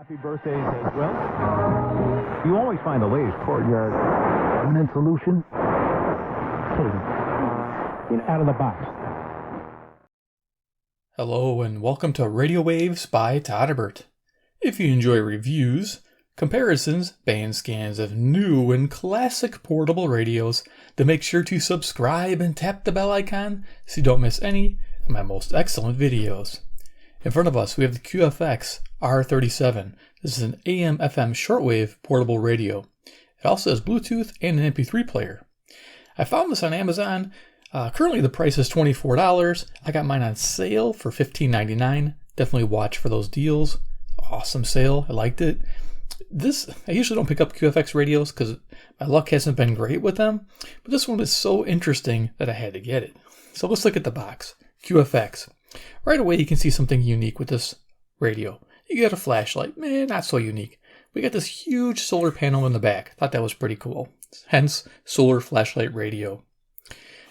Happy birthdays as well. You always find the latest courtyard permanent solution. Out of the box. Hello and welcome to Radio Waves by Todderbert. If you enjoy reviews, comparisons, band scans of new and classic portable radios, then make sure to subscribe and tap the bell icon so you don't miss any of my most excellent videos. In front of us we have the QFX R-37. This is an AM FM Shortwave portable radio. It also has Bluetooth and an MP3 player. I found this on Amazon. Currently the price is $24. I got mine on sale for $15.99. Definitely watch for those deals. Awesome sale. I liked it. I usually don't pick up QFX radios because my luck hasn't been great with them, but this one is so interesting that I had to get it. So let's look at the box. QFX. Right away you can see something unique with this radio. You get a flashlight. Not so unique. We got this huge solar panel in the back. Thought that was pretty cool. Hence, solar flashlight radio.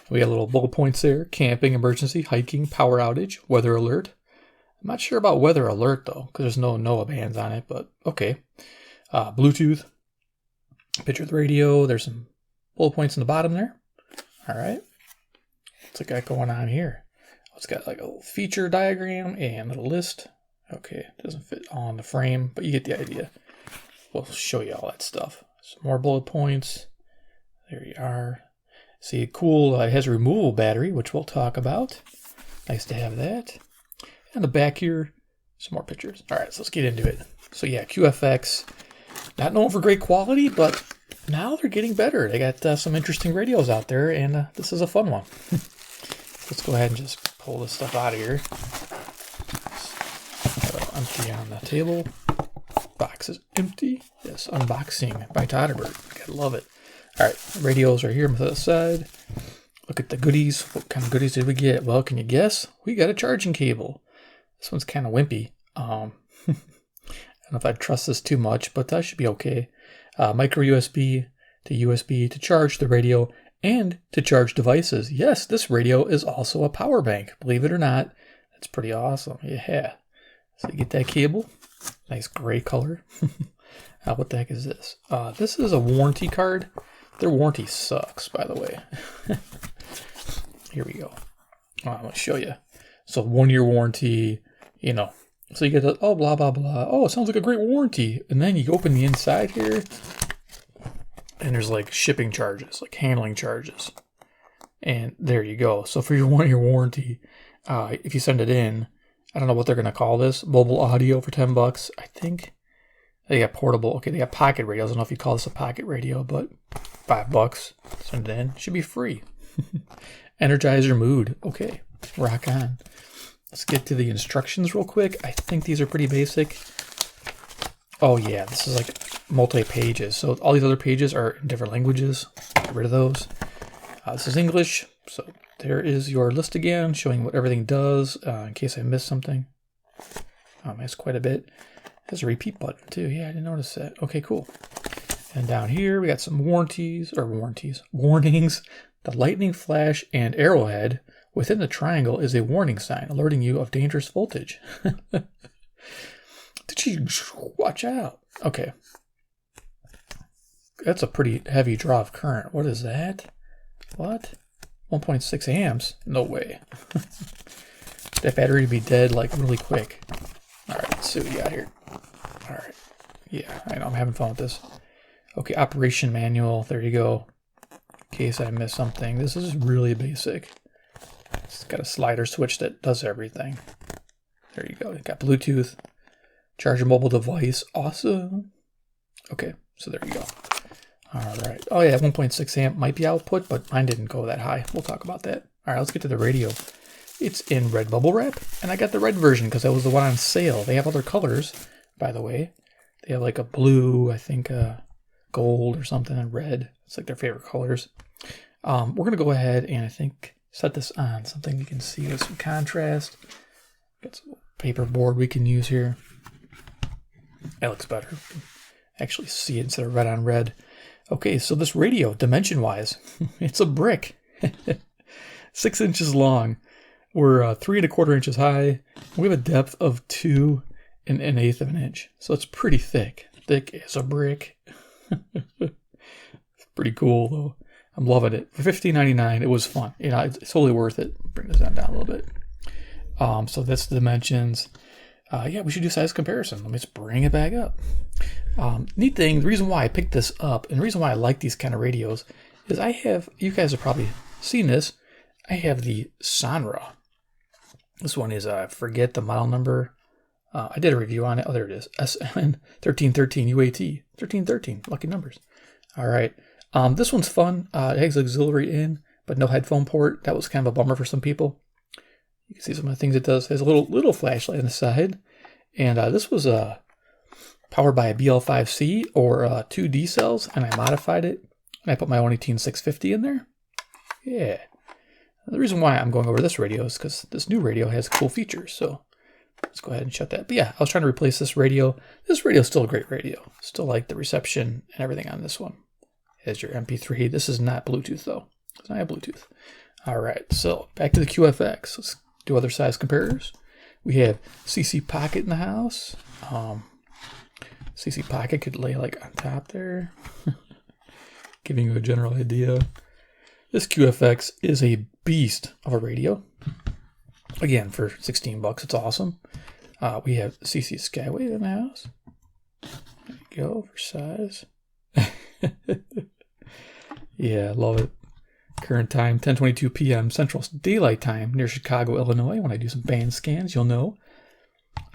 We got little bullet points there. Camping, emergency, hiking, power outage, weather alert. I'm not sure about weather alert though, because there's no NOAA bands on it, but okay. Bluetooth. Picture of the radio. There's some bullet points in the bottom there. All right. What's it got going on here? It's got like a little feature diagram and a little list. Okay, doesn't fit on the frame, but you get the idea. We'll show you all that stuff. Some more bullet points. There you are. See, cool, it has a removable battery, which we'll talk about. Nice to have that. And the back here, some more pictures. All right, so let's get into it. So yeah, QFX, not known for great quality, but now they're getting better. They got some interesting radios out there, and this is a fun one. Let's go ahead and just pull this stuff out of here. Empty on the table. Box is empty. Yes, unboxing by Todderbert. Gotta love it. All right, radios are here on the side. Look at the goodies. What kind of goodies did we get? Well, can you guess? We got a charging cable. This one's kind of wimpy. I don't know if I'd trust this too much, but that should be okay. Micro USB to charge the radio and to charge devices. Yes, this radio is also a power bank. Believe it or not, that's pretty awesome. Yeah. So you get that cable. Nice gray color. What the heck is this? This is a warranty card. Their warranty sucks, by the way. Here we go. I'm going to show you. So 1 year warranty, So you get the, blah, blah, blah. Oh, it sounds like a great warranty. And then you open the inside here, and there's like shipping charges, like handling charges. And there you go. So for your 1 year warranty, if you send it in, I don't know what they're going to call this, mobile audio for $10. I think they got portable. Okay, they got pocket radios. I don't know if you call this a pocket radio, but $5. Send it in. Should be free. Energizer mood. Okay, rock on. Let's get to the instructions real quick. I think these are pretty basic. Oh yeah, this is like multi-pages. So all these other pages are in different languages. Get rid of those. This is English. So there is your list again, showing what everything does, in case I missed something. It's quite a bit. There's a repeat button too. Yeah, I didn't notice that. Okay, cool. And down here we got some warnings. The lightning flash and arrowhead within the triangle is a warning sign alerting you of dangerous voltage. Watch out. Okay. That's a pretty heavy draw of current. What is that? What? 1.6 amps? No way. That battery would be dead like really quick. All right, let's see what we got here. All right. Yeah, I know I'm having fun with this. Okay, operation manual. There you go. In case I missed something. This is really basic. It's got a slider switch that does everything. There you go. It got Bluetooth. Charge a mobile device. Awesome. Okay, so there you go. All right. Oh yeah, 1.6 amp might be output, but mine didn't go that high. We'll talk about that. All right, let's get to the radio. It's in red bubble wrap, and I got the red version because that was the one on sale. They have other colors, by the way. They have like a blue, I think gold or something, and red. It's like their favorite colors. We're going to go ahead and I think set this on something you can see with some contrast. Got some paper board we can use here. That looks better. Actually see it instead of red on red. Okay, so this radio, dimension-wise, it's a brick. 6 inches long. We're 3 1/4 inches high. We have a depth of 2 an eighth of an inch. So it's pretty thick. Thick as a brick. It's pretty cool, though. I'm loving it. For $15.99, it was fun. It's totally worth it. Bring this down a little bit. So that's the dimensions. We should do size comparison. Let me just bring it back up. Neat thing, the reason why I picked this up, and the reason why I like these kind of radios, is you guys have probably seen this, I have the Sonra. This one is, I forget the model number. I did a review on it. Oh, there it is. SN 1313 UAT. 1313. Lucky numbers. All right. This one's fun. It has auxiliary in, but no headphone port. That was kind of a bummer for some people. You can see some of the things it does. It has a little flashlight on the side. And this was powered by a BL5C or 2 D cells, and I modified it. And I put my own 18650 in there. Yeah. The reason why I'm going over this radio is because this new radio has cool features. So let's go ahead and shut that. But yeah, I was trying to replace this radio. This radio is still a great radio. Still like the reception and everything on this one. Has your MP3. This is not Bluetooth though. It's not Bluetooth. All right, so back to the QFX. Let's do other size comparators. We have CC Pocket in the house. CC Pocket could lay like on top there. Giving you a general idea. This QFX is a beast of a radio. Again, for $16, it's awesome. We have CC Skywave in the house. There you go, for size. Yeah, love it. Current time, 10:22 p.m. Central Daylight Time near Chicago, Illinois. When I do some band scans, you'll know.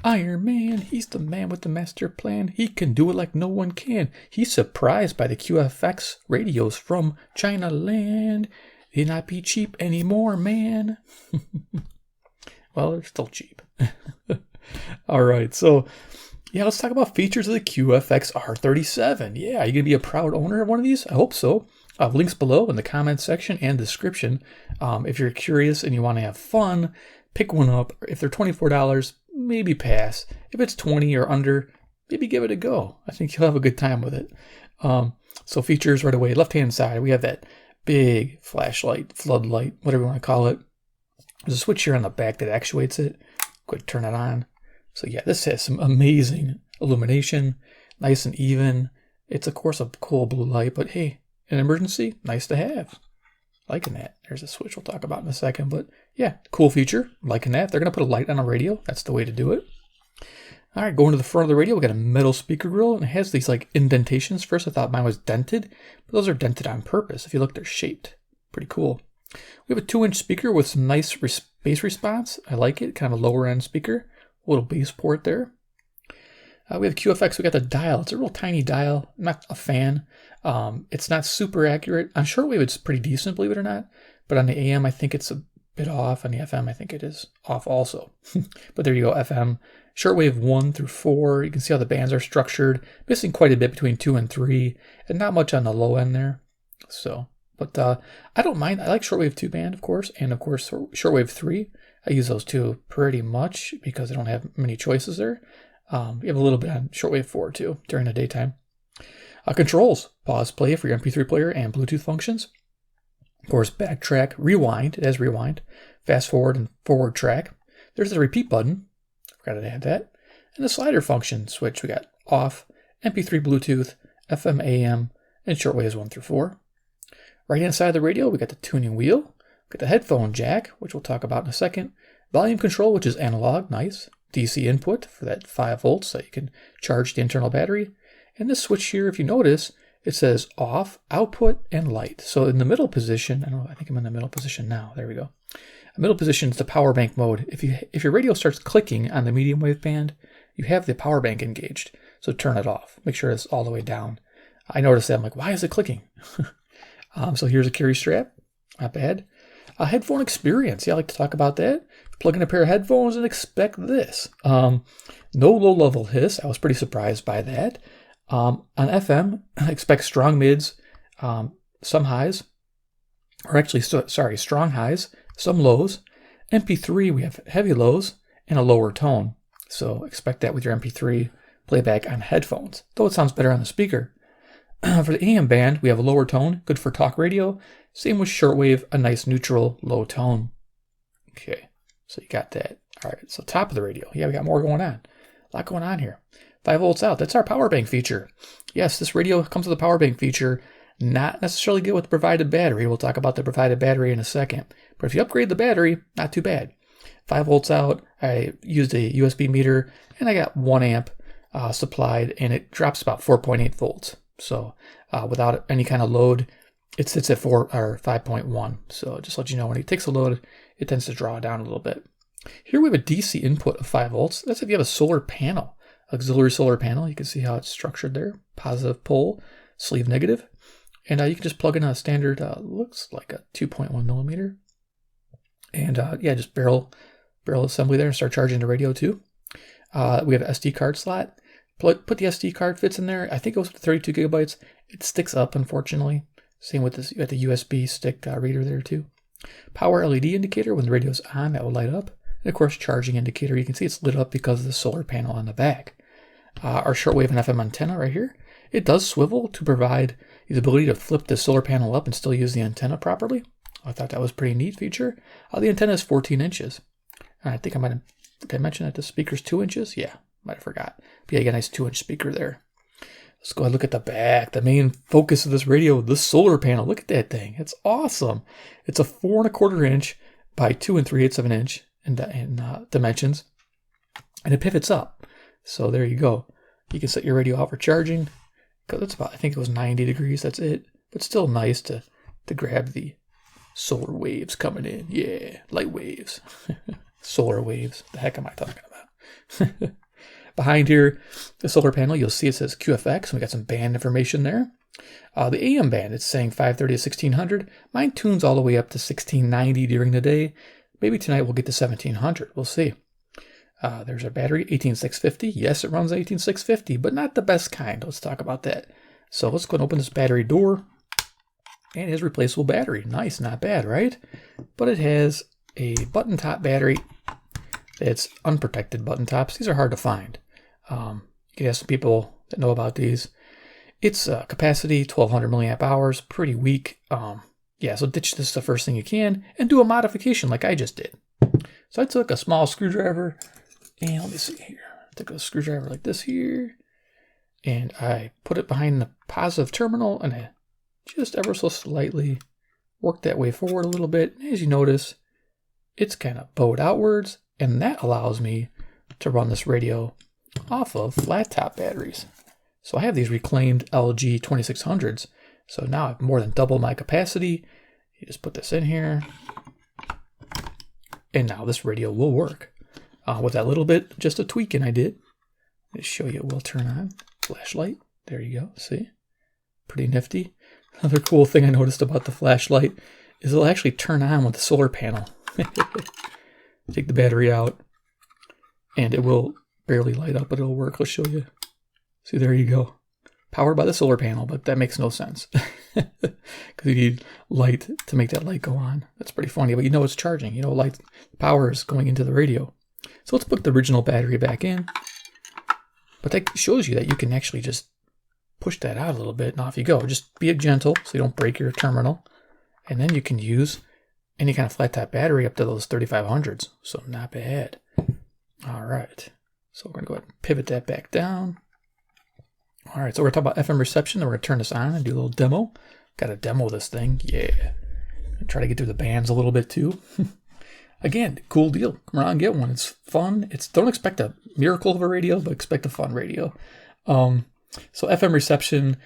Iron Man, he's the man with the master plan. He can do it like no one can. He's surprised by the QFX radios from China land. They not be cheap anymore, man. Well, they're still cheap. All right, so yeah, let's talk about features of the QFX R-37. Yeah, are you going to be a proud owner of one of these? I hope so. Links below in the comments section and description. If you're curious and you want to have fun, pick one up. If they're $24, maybe pass. If it's 20 or under, maybe give it a go. I think you'll have a good time with it. So features right away. Left-hand side, we have that big flashlight, floodlight, whatever you want to call it. There's a switch here on the back that actuates it. Go ahead and turn it on. So yeah, this has some amazing illumination, nice and even. It's of course a cool blue light, but hey, an emergency, nice to have. Liking that. There's a switch we'll talk about in a second, but yeah, cool feature. Liking that. They're going to put a light on a radio. That's the way to do it. All right, going to the front of the radio, we got a metal speaker grill, and it has these like indentations. First, I thought mine was dented, but those are dented on purpose. If you look, they're shaped. Pretty cool. We have a 2-inch speaker with some nice bass response. I like it. Kind of a lower end speaker. A little bass port there. We have QFX. We got the dial. It's a real tiny dial. I'm not a fan. It's not super accurate. On shortwave, it's pretty decent, believe it or not. But on the AM, I think it's a bit off. On the FM, I think it is off also. But there you go, FM. Shortwave 1 through 4. You can see how the bands are structured. Missing quite a bit between 2 and 3. And not much on the low end there. So, but I don't mind. I like shortwave 2 band, of course. And of course, shortwave 3. I use those two pretty much because I don't have many choices there. You have a little bit on shortwave 4 too during the daytime. Controls, pause, play for your MP3 player and Bluetooth functions. Of course, backtrack, rewind, it has rewind, fast forward and forward track. There's the repeat button, forgot to add that. And the slider function switch, we got off, MP3 Bluetooth, FM AM, and shortwaves 1 through 4. Right hand side of the radio, we got the tuning wheel, we got the headphone jack, which we'll talk about in a second. Volume control, which is analog, nice. DC input for that 5 volts so you can charge the internal battery. And this switch here, if you notice, it says off, output, and light. So in the middle position, I think I'm in the middle position now. There we go. The middle position is the power bank mode. If your radio starts clicking on the medium wave band, you have the power bank engaged. So turn it off. Make sure it's all the way down. I noticed that. I'm like, why is it clicking? So here's a carry strap. Not bad. A headphone experience. Yeah, I like to talk about that. Plug in a pair of headphones and expect this. No low-level hiss. I was pretty surprised by that. On FM, expect strong mids, some highs, or actually, strong highs, some lows. MP3, we have heavy lows and a lower tone. So expect that with your MP3 playback on headphones, though it sounds better on the speaker. For the AM band, we have a lower tone, good for talk radio. Same with shortwave, a nice neutral low tone. Okay, so you got that. All right, so top of the radio. Yeah, we got more going on. A lot going on here. 5 volts out. That's our power bank feature. Yes, this radio comes with a power bank feature. Not necessarily good with the provided battery. We'll talk about the provided battery in a second. But if you upgrade the battery, not too bad. 5 volts out. I used a USB meter, and I got 1 amp supplied, and it drops about 4.8 volts. So without any kind of load, it sits at 4 or 5.1. So just let you know, when it takes a load, it tends to draw down a little bit. Here we have a DC input of 5 volts. That's if you have a solar panel, auxiliary solar panel. You can see how it's structured there. Positive pole, sleeve negative. And you can just plug in a standard, looks like a 2.1 millimeter. And yeah, just barrel assembly there and start charging the radio too. We have an SD card slot. Put the SD card, fits in there. I think it was 32 gigabytes. It sticks up, unfortunately. Same with this. You got the USB stick reader there too. Power LED indicator. When the radio's on, that will light up. And of course, charging indicator. You can see it's lit up because of the solar panel on the back. Our shortwave and FM antenna right here. It does swivel to provide the ability to flip the solar panel up and still use the antenna properly. I thought that was a pretty neat feature. The antenna is 14 inches. And I think did I mention that the speaker's 2 inches? Yeah, might have forgot. But yeah, you got a nice 2-inch speaker there. Let's go ahead and look at the back. The main focus of this radio, the solar panel. Look at that thing. It's awesome. It's a 4 1/4 inch by 2 3/8 of an inch in dimensions. And it pivots up. So there you go. You can set your radio out for charging. Because it's about, I think it was 90 degrees. That's it. But still nice to grab the solar waves coming in. Yeah, light waves. Solar waves. The heck am I talking about? Behind here, the solar panel, you'll see it says QFX. We got some band information there. The AM band, it's saying 530 to 1600. Mine tunes all the way up to 1690 during the day. Maybe tonight we'll get to 1700. We'll see. There's our battery, 18650. Yes, it runs 18650, but not the best kind. Let's talk about that. So let's go and open this battery door. And it has replaceable battery. Nice, not bad, right? But it has a button top battery. It's unprotected button tops. These are hard to find. You can ask some people that know about these. It's capacity 1200 milliamp hours, pretty weak. Yeah, so ditch this the first thing you can and do a modification like I just did. So I took a small screwdriver and let me see here. I took a screwdriver like this here and I put it behind the positive terminal and I just ever so slightly worked that way forward a little bit. And as you notice, it's kind of bowed outwards, and that allows me to run this radio off of flat top batteries. So I have these reclaimed LG 2600s. So now I have more than double my capacity. You just put this in here, and now this radio will work. With that little bit, just a tweaking I did. Let me show you, it will turn on. Flashlight, there you go, see? Pretty nifty. Another cool thing I noticed about the flashlight is it'll actually turn on with the solar panel. Take the battery out, and it will barely light up, but it'll work. Let's show you. See, there you go. Powered by the solar panel, but that makes no sense. Because you need light to make that light go on. That's pretty funny, but you know it's charging. You know, light power is going into the radio. So let's put the original battery back in. But that shows you that you can actually just push that out a little bit, and off you go. Just be gentle so you don't break your terminal. And then you can use any kind of flat top battery up to those 3500s. So not bad. All right. So we're going to go ahead and pivot that back down. All right. So we're going to talk about FM reception. Then we're going to turn this on and do a little demo. Got to demo this thing. Yeah. Try to get through the bands a little bit too. Again, cool deal. Come around and get one. It's fun. Don't expect a miracle of a radio, but expect a fun radio. So FM reception,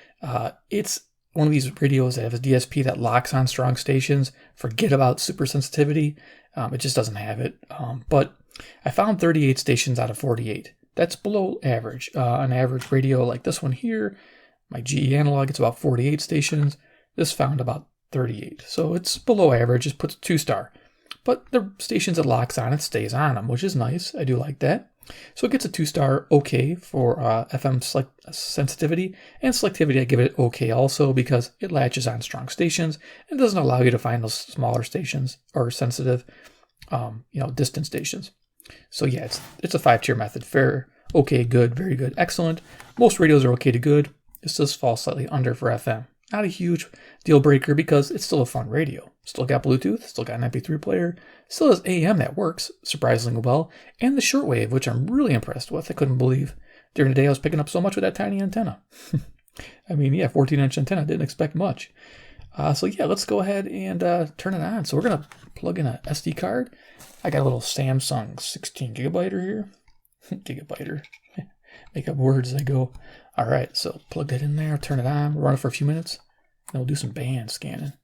it's one of these radios that has a DSP that locks on strong stations. Forget about super sensitivity. It just doesn't have it. But I found 38 stations out of 48. That's below average. An average radio like this one here, my GE analog, it's about 48 stations. This found about 38. So it's below average. Just puts a 2-star. But the stations it locks on, it stays on them, which is nice. I do like that. So it gets a 2-star okay for FM sensitivity, and selectivity I give it okay also because it latches on strong stations and doesn't allow you to find those smaller stations or sensitive, distant stations. So yeah, it's a 5-tier method: fair, okay, good, very good, excellent. Most radios are okay to good. This does fall slightly under for FM. Not a huge deal breaker because it's still a fun radio. Still got Bluetooth, still got an MP3 player, still has AM that works surprisingly well, and the shortwave, which I'm really impressed with. I couldn't believe during the day I was picking up so much with that tiny antenna. I mean, yeah, 14-inch antenna, didn't expect much. So yeah, let's go ahead and turn it on. So we're going to plug in a SD card. I got a little Samsung 16 gigabyte here. Gigabyte. Make up words as I go. All right, so plug that in there, turn it on, we'll run it for a few minutes, and we'll do some band scanning.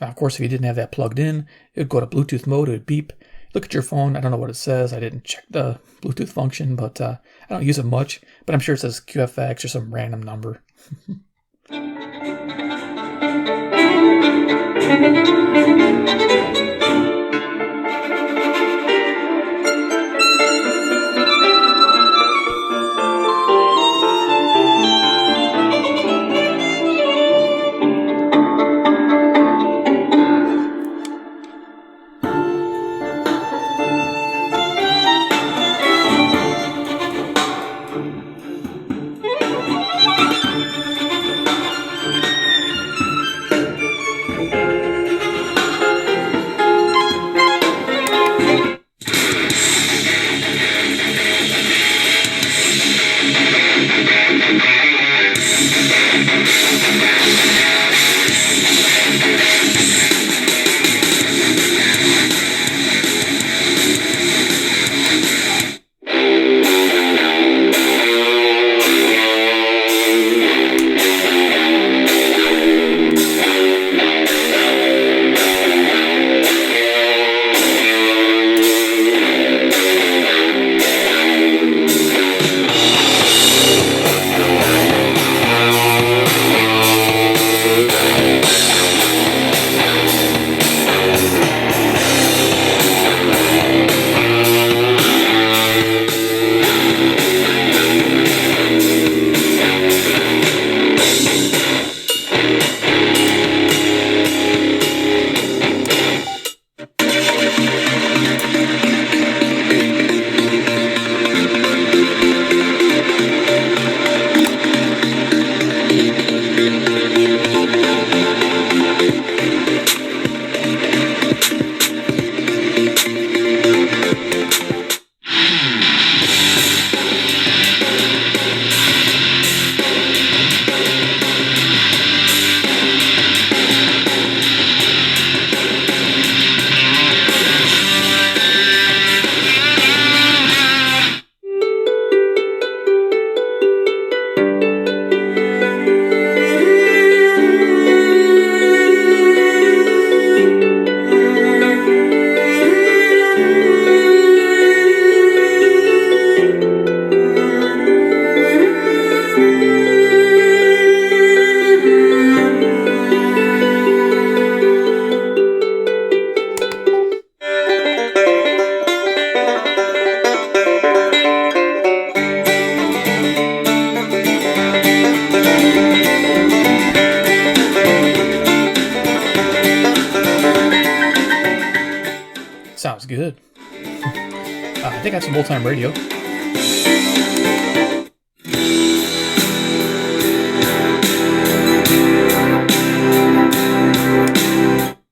Now, of course, if you didn't have that plugged in, it would go to Bluetooth mode, it would beep. Look at your phone, I don't know what it says, I didn't check the Bluetooth function, but I don't use it much, but I'm sure it says QFX or some random number. Sounds good. I think I got some old-time radio.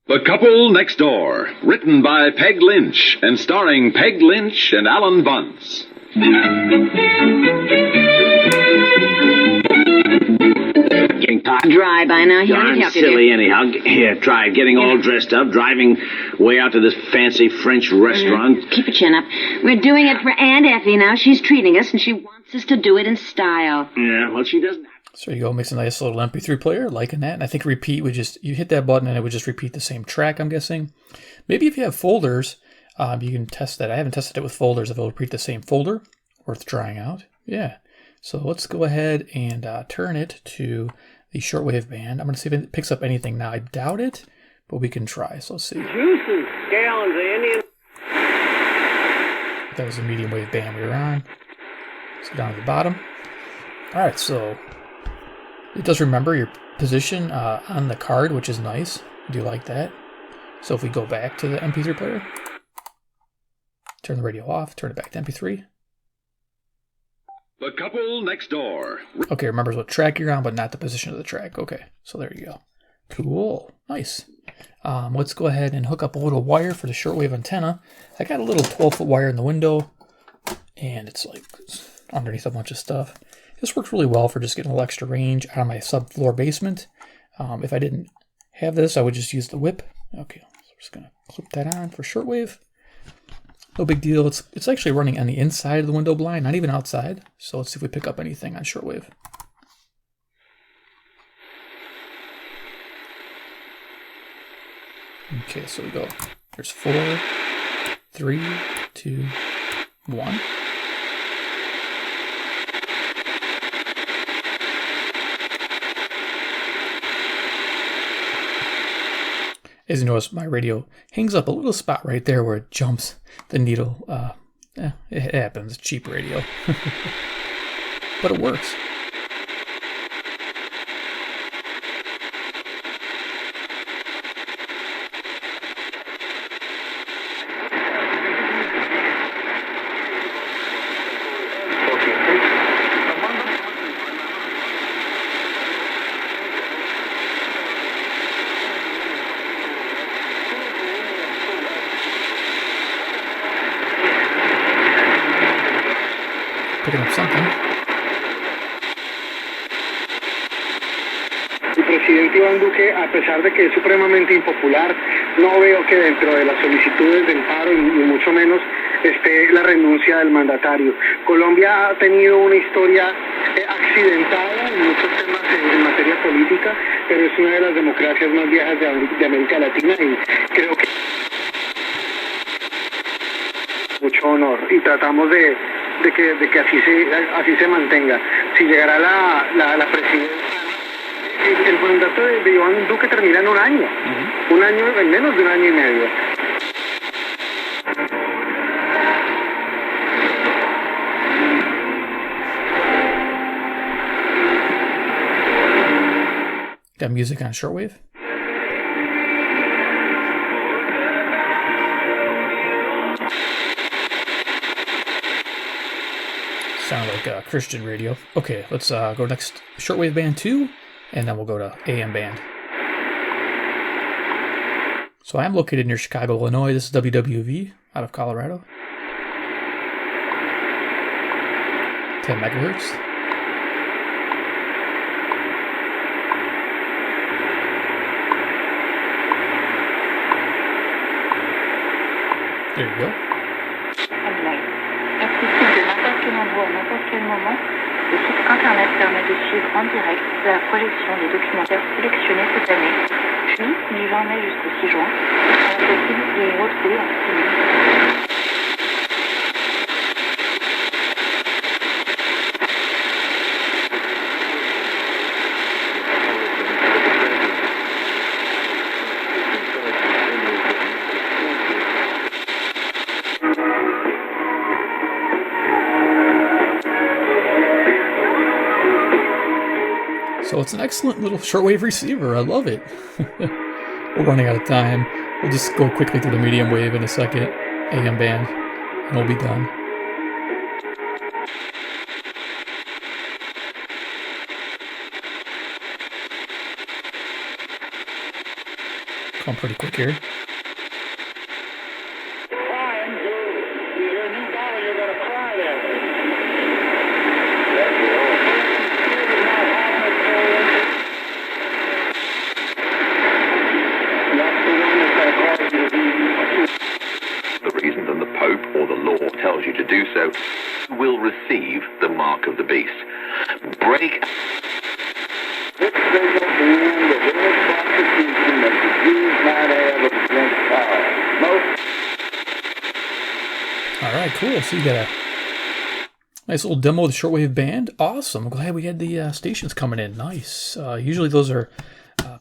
The Couple Next Door, written by Peg Lynch and starring Peg Lynch and Alan Bunce. Getting dry by now. Darn silly anyhow. Here, try getting all dressed up, driving way out to this fancy French restaurant. Keep your chin up. We're doing it for Aunt Effie now. She's treating us, and she wants us to do it in style. Yeah, well, she doesn't. So you go, makes a nice little MP3 player, liking that. And I think repeat would just, you hit that button and it would just repeat the same track, I'm guessing. Maybe if you have folders, you can test that. I haven't tested it with folders, if it'll repeat the same folder. Worth trying out. Yeah. So let's go ahead and turn it to the shortwave band. I'm going to see if it picks up anything now. I doubt it, but we can try. So let's see. Juices, gallons of Indian. That was the medium wave band we were on. So down at the bottom. All right, so it does remember your position on the card, which is nice. I do like that. So if we go back to the MP3 player, turn the radio off, turn it back to MP3. The Couple Next Door. Okay, remembers what track you're on, but not the position of the track. Okay, so there you go. Cool. Nice. Let's go ahead and hook up a little wire for the shortwave antenna. I got a little 12-foot wire in the window, and it's like underneath a bunch of stuff. This works really well for just getting a little extra range out of my subfloor basement. If I didn't have this, I would just use the whip. Okay, so we're just going to clip that on for shortwave. No big deal. It's actually running on the inside of the window blind, not even outside. So let's see if we pick up anything on shortwave. Okay, so we go. There's 4, 3, 2, 1. As you notice, my radio hangs up a little spot right there where it jumps the needle. It happens. Cheap radio. But it works. Picking up something. El presidente Iván Duque, a pesar de que es supremamente impopular, no veo que dentro de las solicitudes del paro y mucho menos esté la renuncia del mandatario. Colombia ha tenido una historia accidentada en muchos temas en materia política, pero es una de las democracias más viejas de América Latina y creo que mucho honor y tratamos de que así se mantenga. Si llegará la presidencia, el mandato de Iván Duque termina en un año, en menos de un año y medio. Got music on shortwave? Sound like a Christian radio. Okay, let's go next shortwave band 2, and then we'll go to AM band. So I'm located near Chicago, Illinois. This is WWV out of Colorado. 10 megahertz. There you go. Endroit à n'importe quel moment, le site internet permet de suivre en direct la projection des documentaires sélectionnés cette année. Puis, du 20 mai jusqu'au 6 juin, il est possible de les retrouver en streaming. So it's an excellent little shortwave receiver. I love it. We're running out of time. We'll just go quickly through the medium wave in a second. AM band. And we'll be done. Going pretty quick here. Will receive the mark of the beast. Break. This signal and the real prosecution that the Jews might have against power. Alright, cool. So you got a nice little demo of the shortwave band. Awesome. I'm glad we had the stations coming in. Nice. Usually those are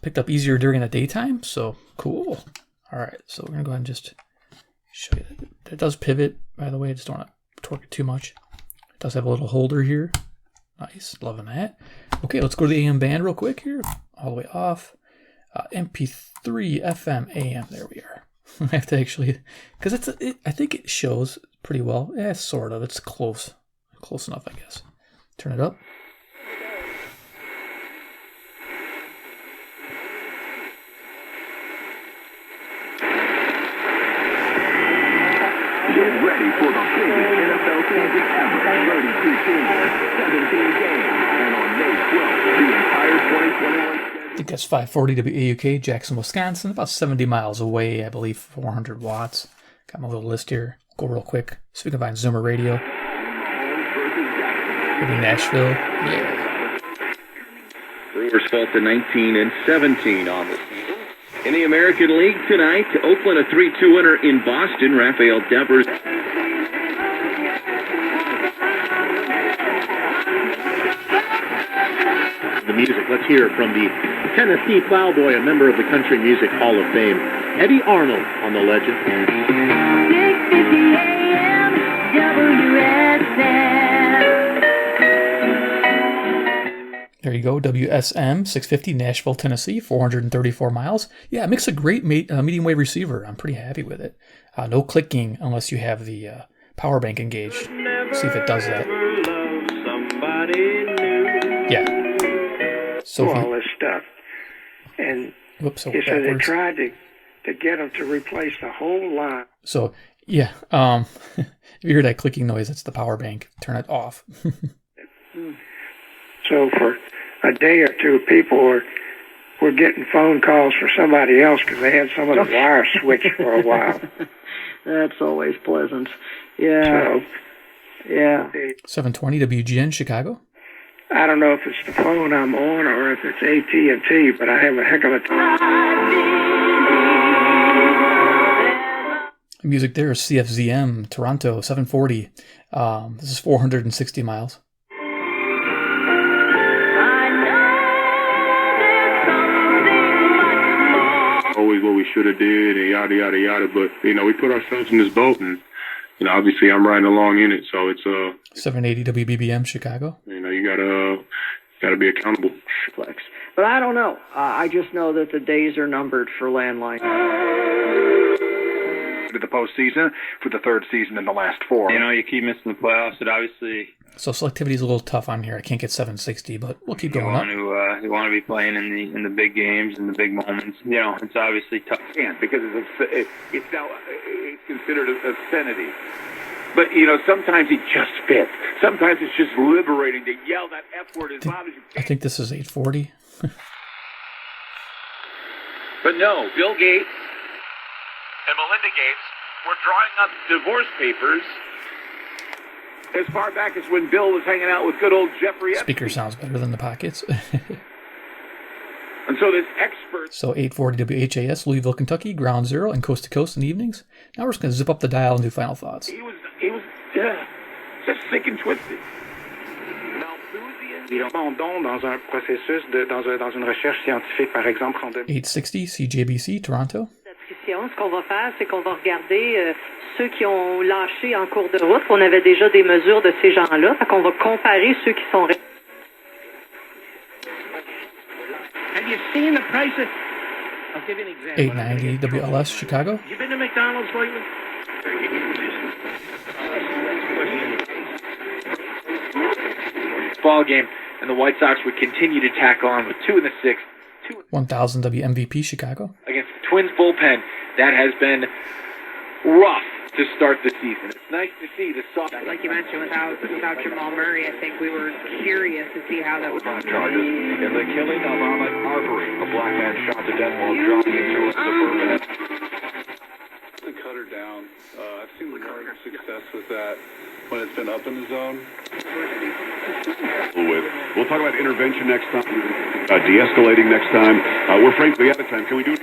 picked up easier during the daytime, so cool. Alright, so we're going to go ahead and just show you that. It does pivot, by the way. I just don't want to torque it too much. It does have a little holder here. Nice, loving that. Okay, let's go to the AM band real quick here. All the way off. MP3 FM AM. There we are. I have to actually, because I think it shows pretty well. Yeah, sort of. It's close enough, I guess. Turn it up. Get ready for the biggest NFL season ever. 32 teams, 17 games, and on May 12th, the entire 2021 I think that's 540 WAUK, Jackson, Wisconsin, about 70 miles away, I believe, 400 watts. Got my little list here. Go real quick. So we can find Zoomer Radio. Maybe Nashville. Yeah. Brewers fall to 19 and 17 on the season. In the American League tonight, Oakland a 3-2 winner in Boston. Rafael Devers. The music. Let's hear it from the Tennessee Plowboy, a member of the Country Music Hall of Fame, Eddie Arnold on the legend. 6:50 AM, WSM. There you go, WSM 650, Nashville, Tennessee, 434 miles. Yeah, it makes a great medium wave receiver. I'm pretty happy with it. No clicking unless you have the power bank engaged. See if it does that. Yeah. So all this stuff. And whoops, so he said they tried to get them to replace the whole line. So, yeah, if you hear that clicking noise, it's the power bank. Turn it off. So for a day or two, people were getting phone calls for somebody else because they had some of the wire switched for a while. That's always pleasant. Yeah. So, yeah. 720 WGN, Chicago. I don't know if it's the phone I'm on or if it's AT&T, but I have a heck of a time. Music there is CFZM, Toronto, 740. This is 460 miles. Always what we should have did and yada, yada, yada. But, you know, we put ourselves in this boat and, you know, obviously I'm riding along in it. So it's 780 WBBM, Chicago. You know, you gotta be accountable. Flex. But I don't know. I just know that the days are numbered for landline. To the postseason for the third season in the last four. You know, you keep missing the playoffs. It obviously. So selectivity is a little tough on here. I can't get 760, but we'll keep going up. You want to be playing in the big games and the big moments. You know, it's obviously tough. Because it's now considered obscenity. But, you know, sometimes it just fits. Sometimes it's just liberating to yell that F word as loud as you can. I think this is 840. But no, Bill Gates and Melinda Gates were drawing up divorce papers as far back as when Bill was hanging out with good old Jeffrey Epstein. Speaker sounds better than the pockets. And so this expert... So 840 WHAS, Louisville, Kentucky, ground zero and coast to coast in the evenings. Now we're just going to zip up the dial and do final thoughts. He was just sick and twisted. Il abandonne dans un processus, dans une recherche scientifique, par exemple, en 860 CJBC, Toronto. Ce qu'on va faire, c'est qu'on va regarder ceux qui ont lâché en cours de route. On avait déjà des mesures de ces gens-là. Fait qu'on va comparer ceux qui sont... Have you seen the prices? I'll give you an example. 890 WLS, Chicago. You been to McDonald's lately? Ball game, and the White Sox would continue to tack on with 2 in the 6th. 1000 WMVP, Chicago. Against the Twins bullpen, that has been rough to start the season. It's nice to see the soft. Like you mentioned, without Jamal Murray, I think we were curious to see how that would go. Charges in the killing of Ahmed Arbery, a black man shot to death while driving into a suburban. Cut her down. I've seen the more success with that when it's been up in the zone. We'll talk about intervention next time, de-escalating next time. We're frankly out of time. Can we do it?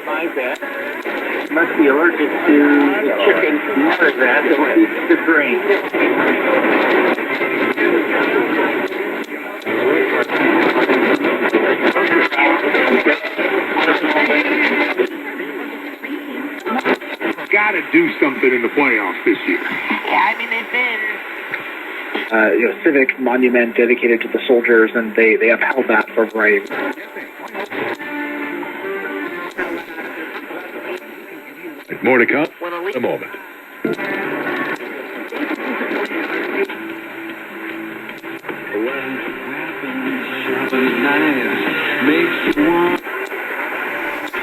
My bet must be allergic to chicken. None of that. It will eat the grain. Got to do something in the playoffs this year. Yeah, I mean, they've been civic monument dedicated to the soldiers, and they upheld that for a variety of reasons. More to come in a moment.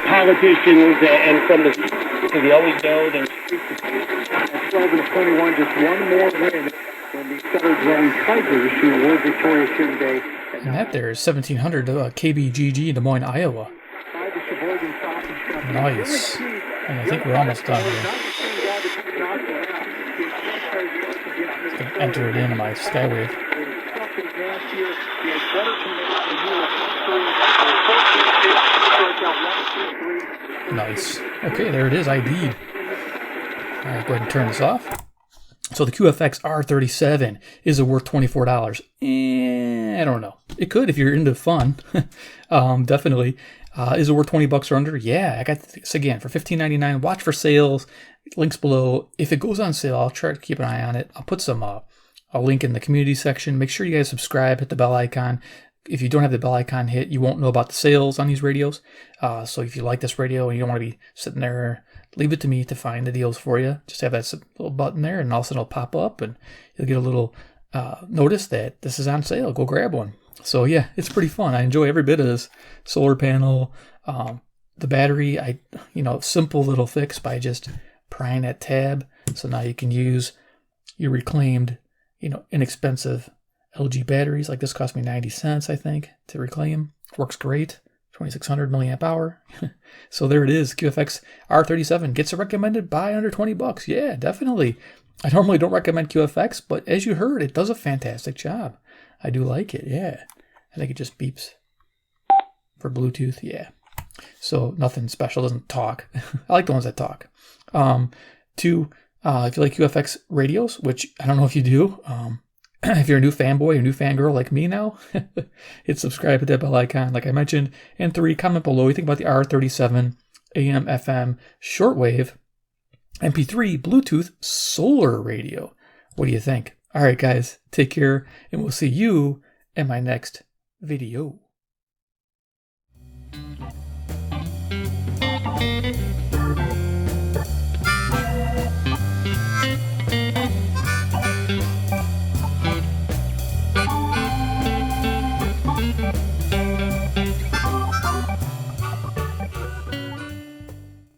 Politicians and from the we always know there's 12-21, just one more win when the Sutter-Drum Tigers, who were victorious here today. And that there is 1700 KBGG in Des Moines, Iowa. Nice. And I think we're almost done here. Just gonna enter it into my Skywave. Nice. Okay, there it is, ID'd. Alright, go ahead and turn this off. So the QFX R-37, is it worth $24? I don't know. It could if you're into fun. Definitely. Is it worth $20 or under? Yeah, I got this again for $15.99. Watch for sales. Links below. If it goes on sale, I'll try to keep an eye on it. I'll put some a link in the community section. Make sure you guys subscribe, hit the bell icon. If you don't have the bell icon hit, you won't know about the sales on these radios. So if you like this radio and you don't want to be sitting there, leave it to me to find the deals for you. Just have that little button there, and all of a sudden it'll pop up, and you'll get a little notice that this is on sale. Go grab one. So yeah, it's pretty fun. I enjoy every bit of this. Solar panel, the battery. Simple little fix by just prying that tab. So now you can use your reclaimed, inexpensive LG batteries. Like this cost me 90 cents, I think, to reclaim. Works great. 2600 milliamp hour. So there it is. QFX R-37 gets a recommended buy under $20. Yeah, definitely. I normally don't recommend QFX, but as you heard, it does a fantastic job. I do like it. Yeah. I think it just beeps for Bluetooth. Yeah. So nothing special. Doesn't talk. I like the ones that talk. If you like QFX radios, which I don't know if you do, if you're a new fanboy or new fangirl like me now, hit subscribe, hit that bell icon like I mentioned. And 3, comment below what you think about the R-37 AM FM Shortwave MP3 Bluetooth solar radio. What do you think? All right, guys, take care, and we'll see you in my next video.